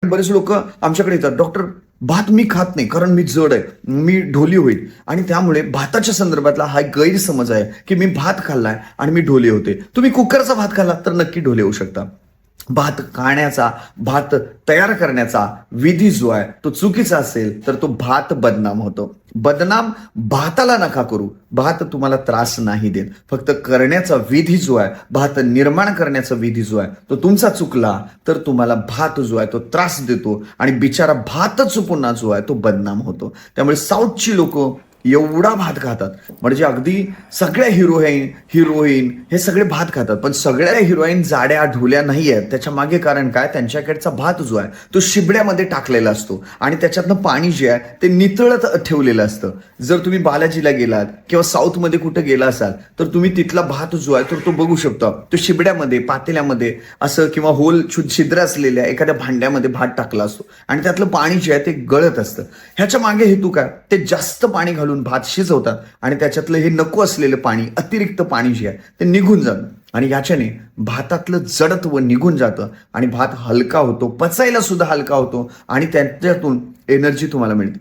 बरेच लोक आमच्याकडे येतात, डॉक्टर भात मी खात नाही कारण मी जड आहे, मी ढोली होईल. आणि त्यामुळे भाताच्या संदर्भातला हा एक गैरसमज आहे की मी भात खाल्लाय आणि मी ढोले होते. तुम्ही कुकरचा भात खाल्ला तर नक्की ढोले होऊ शकता. भात खाण्याचा, भात तयार करण्याचा विधी जो आहे तो चुकीचा असेल तर तो भात बदनाम होतो. बदनाम भाताला नका करू. भात तुम्हाला त्रास नाही देत. फक्त करण्याचा विधी जो आहे, भात निर्माण करण्याचा विधी जो आहे तो तुमचा चुकला तर तुम्हाला भात जो आहे तो त्रास देतो आणि बिचारा भातच पुन्हा जो आहे तो बदनाम होतो. त्यामुळे साऊथची लोक एवढा भात खातात, म्हणजे अगदी सगळ्या हिरोईन हे सगळे भात खातात. पण सगळ्या हिरोईन जाड्या ढोल्या नाही आहेत. त्याच्या मागे कारण काय, त्यांच्याकडचा भात जो आहे तो शिबड्यामध्ये टाकलेला असतो आणि त्याच्यातनं पाणी जे आहे ते नितळत ठेवलेलं असतं. जर तुम्ही बालाजीला गेलात किंवा साऊथमध्ये कुठं गेला असाल तर तुम्ही तिथला भात जो आहे तर तो बघू शकता. तो शिबड्यामध्ये, पातेल्यामध्ये असं किंवा होल छिद्र असलेल्या एखाद्या भांड्यामध्ये भात टाकला असतो आणि त्यातलं पाणी जे आहे ते गळत असतं. ह्याच्या मागे हेतू काय, ते जास्त पाणी घालून भात शिजवतात आणि त्याच्यातलं हे नको असलेलं पाणी, अतिरिक्त पाणी जे आहे ते निघून जातं आणि याच्याने भातातलं जडत्व निघून जातं आणि भात हलका होतो, पचायला सुद्धा हलका होतो आणि त्याच्यातून एनर्जी तुम्हाला मिळते.